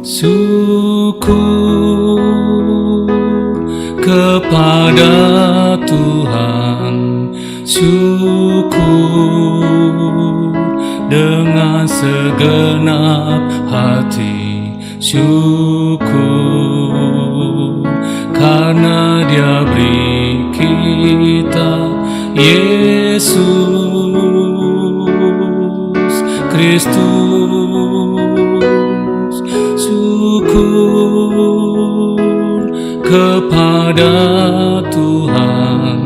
Syukur kepada Tuhan, syukur dengan segenap hati, syukur karena Dia beri kita Yesus Kristus. Syukur kepada Tuhan,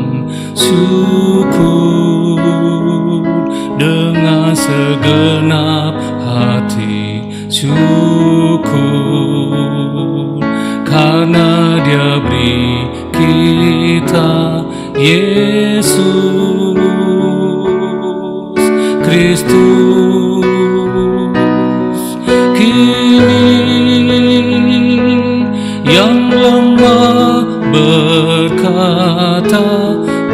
syukur dengan segenap hati, syukur karena Dia beri kita Yesus Kristus. Yang lemah berkata,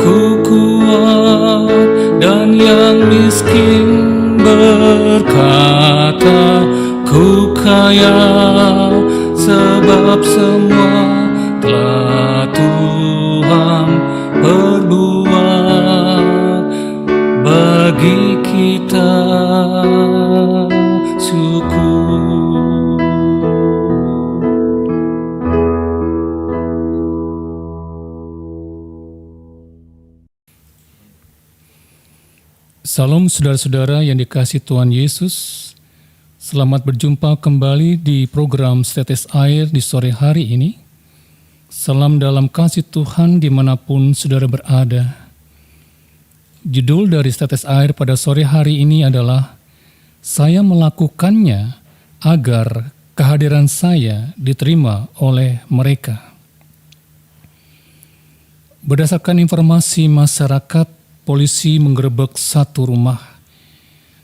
ku kuat, dan yang miskin berkata, ku kaya, sebab semua telah Tuhan perbuat bagi kita. Syukur. Salam saudara-saudara yang dikasihi Tuhan Yesus. Selamat berjumpa kembali di program Setetes Air di sore hari ini. Salam dalam kasih Tuhan dimanapun saudara berada. Judul dari Setetes Air pada sore hari ini adalah Saya melakukannya agar kehadiran saya diterima oleh mereka. Berdasarkan informasi masyarakat, polisi menggerebek satu rumah.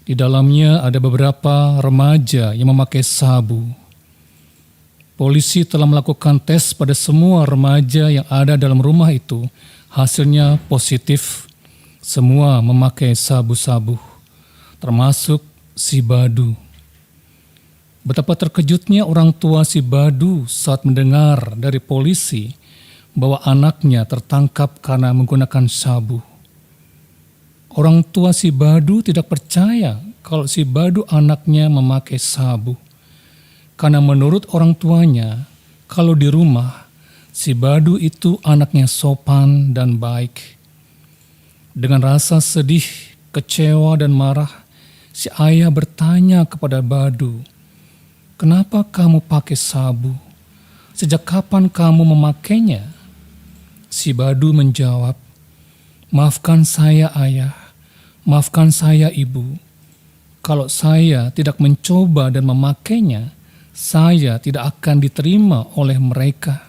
Di dalamnya ada beberapa remaja yang memakai sabu. Polisi telah melakukan tes pada semua remaja yang ada dalam rumah itu. Hasilnya positif. Semua memakai sabu-sabu, termasuk si Badu. Betapa terkejutnya orang tua si Badu saat mendengar dari polisi bahwa anaknya tertangkap karena menggunakan sabu. Orang tua si Badu tidak percaya kalau si Badu anaknya memakai sabu. Karena menurut orang tuanya, kalau di rumah, si Badu itu anaknya sopan dan baik. Dengan rasa sedih, kecewa dan marah, si ayah bertanya kepada Badu, "Kenapa kamu pakai sabu? Sejak kapan kamu memakainya?" Si Badu menjawab, "Maafkan saya ayah, maafkan saya ibu. Kalau saya tidak mencoba dan memakainya, saya tidak akan diterima oleh mereka."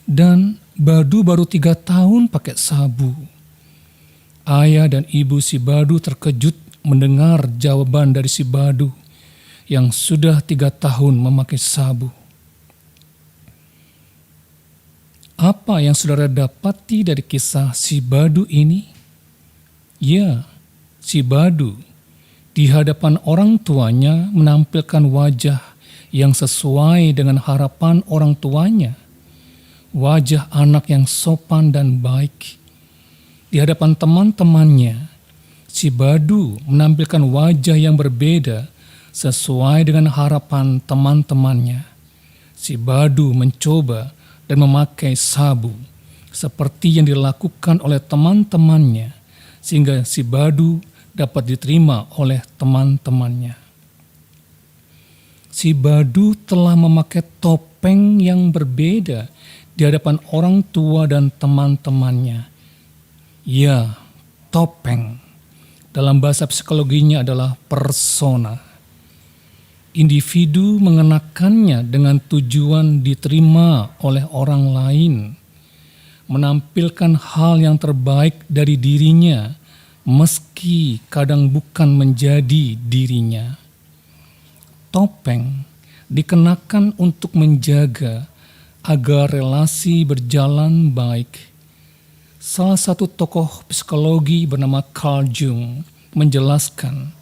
Dan Badu baru 3 tahun pakai sabu. Ayah dan ibu si Badu terkejut mendengar jawaban dari si Badu yang sudah 3 tahun memakai sabu. Apa yang saudara dapati dari kisah si Badu ini? Ya, si Badu di hadapan orang tuanya menampilkan wajah yang sesuai dengan harapan orang tuanya. Wajah anak yang sopan dan baik. Di hadapan teman-temannya, si Badu menampilkan wajah yang berbeda sesuai dengan harapan teman-temannya. Si Badu mencoba dan memakai sabu seperti yang dilakukan oleh teman-temannya, sehingga si Badu dapat diterima oleh teman-temannya. Si Badu telah memakai topeng yang berbeda di hadapan orang tua dan teman-temannya. Ya, topeng dalam bahasa psikologinya adalah persona. Individu mengenakannya dengan tujuan diterima oleh orang lain, menampilkan hal yang terbaik dari dirinya, meski kadang bukan menjadi dirinya. Topeng dikenakan untuk menjaga agar relasi berjalan baik. Salah satu tokoh psikologi bernama Carl Jung menjelaskan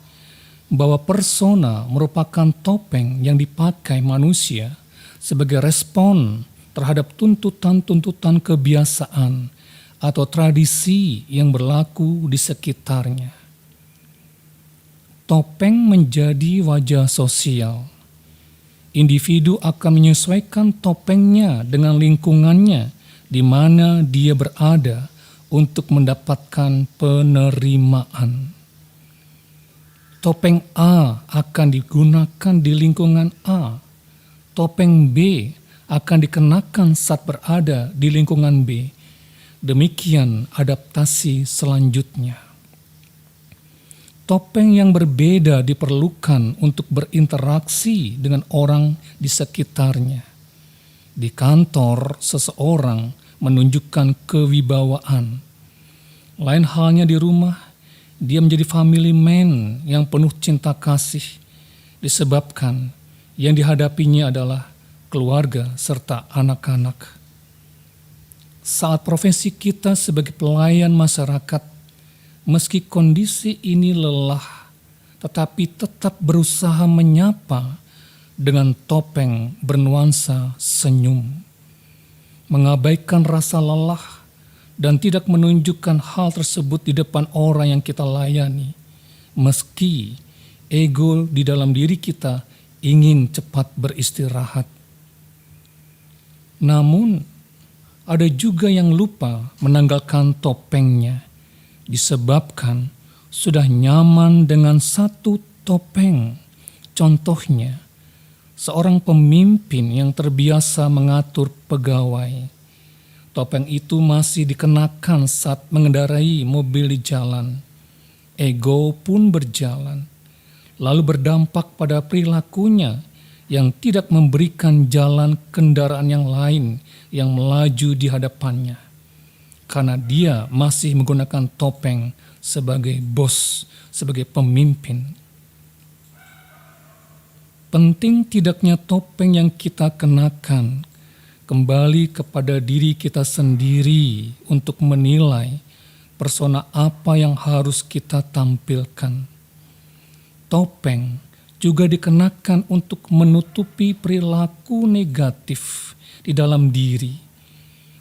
bahwa persona merupakan topeng yang dipakai manusia sebagai respon terhadap tuntutan-tuntutan kebiasaan atau tradisi yang berlaku di sekitarnya. Topeng menjadi wajah sosial. Individu akan menyesuaikan topengnya dengan lingkungannya di mana dia berada untuk mendapatkan penerimaan. Topeng A akan digunakan di lingkungan A. Topeng B akan dikenakan saat berada di lingkungan B. Demikian adaptasi selanjutnya. Topeng yang berbeda diperlukan untuk berinteraksi dengan orang di sekitarnya. Di kantor, seseorang menunjukkan kewibawaan. Lain halnya di rumah, dia menjadi family man yang penuh cinta kasih, disebabkan yang dihadapinya adalah keluarga serta anak-anak. Saat profesi kita sebagai pelayan masyarakat, meski kondisi ini lelah, tetapi tetap berusaha menyapa dengan topeng bernuansa senyum. Mengabaikan rasa lelah dan tidak menunjukkan hal tersebut di depan orang yang kita layani, meski ego di dalam diri kita ingin cepat beristirahat. Namun, ada juga yang lupa menanggalkan topengnya, disebabkan sudah nyaman dengan satu topeng. Contohnya, seorang pemimpin yang terbiasa mengatur pegawai. Topeng itu masih dikenakan saat mengendarai mobil di jalan. Ego pun berjalan, lalu berdampak pada perilakunya yang tidak memberikan jalan kendaraan yang lain yang melaju di hadapannya. Karena dia masih menggunakan topeng sebagai bos, sebagai pemimpin. Penting tidaknya topeng yang kita kenakan kembali kepada diri kita sendiri untuk menilai persona apa yang harus kita tampilkan. Topeng juga dikenakan untuk menutupi perilaku negatif di dalam diri,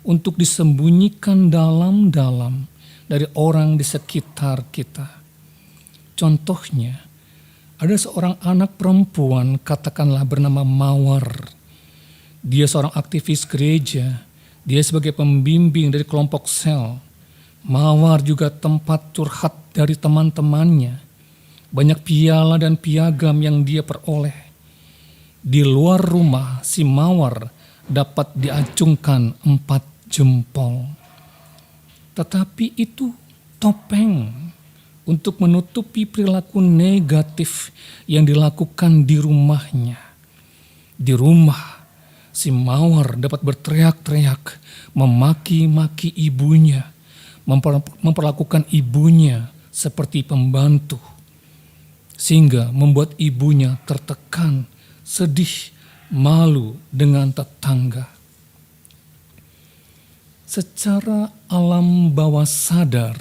untuk disembunyikan dalam-dalam dari orang di sekitar kita. Contohnya, ada seorang anak perempuan, katakanlah bernama Mawar. Dia seorang aktivis gereja, dia sebagai pembimbing dari kelompok sel. Mawar juga tempat curhat dari teman-temannya. Banyak piala dan piagam yang dia peroleh. Di luar rumah, si Mawar dapat diacungkan 4 jempol. Tetapi itu topeng untuk menutupi perilaku negatif yang dilakukan di rumahnya. Di rumah, si Mawar dapat berteriak-teriak, memaki-maki ibunya, memperlakukan ibunya seperti pembantu, sehingga membuat ibunya tertekan, sedih, malu dengan tetangga. Secara alam bawah sadar,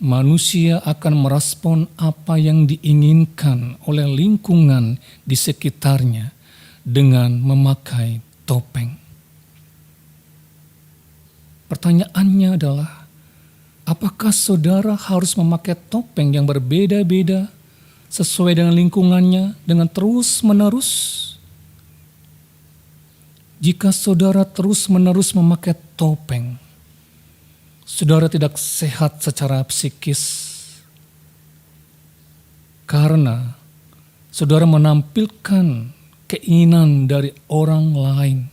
manusia akan merespon apa yang diinginkan oleh lingkungan di sekitarnya dengan memakai topeng. Pertanyaannya adalah, apakah saudara harus memakai topeng yang berbeda-beda sesuai dengan lingkungannya dengan terus-menerus? Jika saudara terus-menerus memakai topeng, saudara tidak sehat secara psikis. Karena saudara menampilkan keinginan dari orang lain.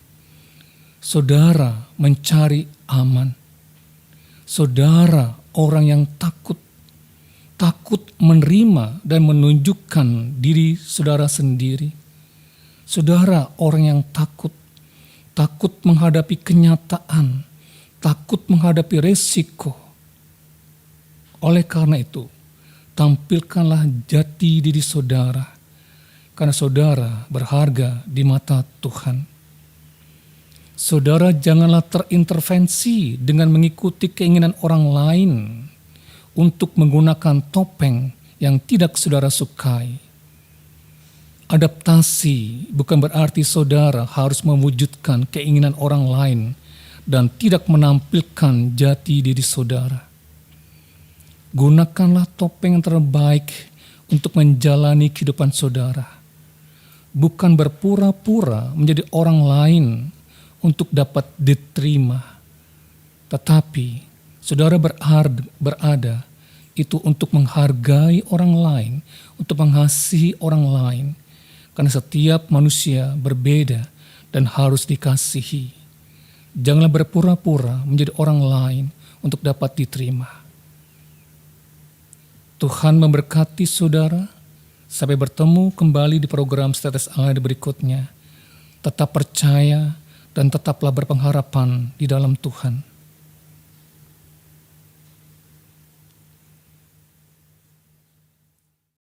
Saudara mencari aman. Saudara orang yang takut menerima dan menunjukkan diri saudara sendiri. Saudara orang yang takut menghadapi kenyataan, takut menghadapi resiko. Oleh karena itu, tampilkanlah jati diri saudara, karena saudara berharga di mata Tuhan. Saudara janganlah terintervensi dengan mengikuti keinginan orang lain untuk menggunakan topeng yang tidak saudara sukai. Adaptasi bukan berarti saudara harus mewujudkan keinginan orang lain dan tidak menampilkan jati diri saudara. Gunakanlah topeng yang terbaik untuk menjalani kehidupan saudara. Bukan berpura-pura menjadi orang lain untuk dapat diterima. Tetapi saudara berada itu untuk menghargai orang lain, untuk mengasihi orang lain. Karena setiap manusia berbeda dan harus dikasihi. Janganlah berpura-pura menjadi orang lain untuk dapat diterima. Tuhan memberkati saudara. Sampai bertemu kembali di program Status Air berikutnya. Tetap percaya dan tetaplah berpengharapan di dalam Tuhan.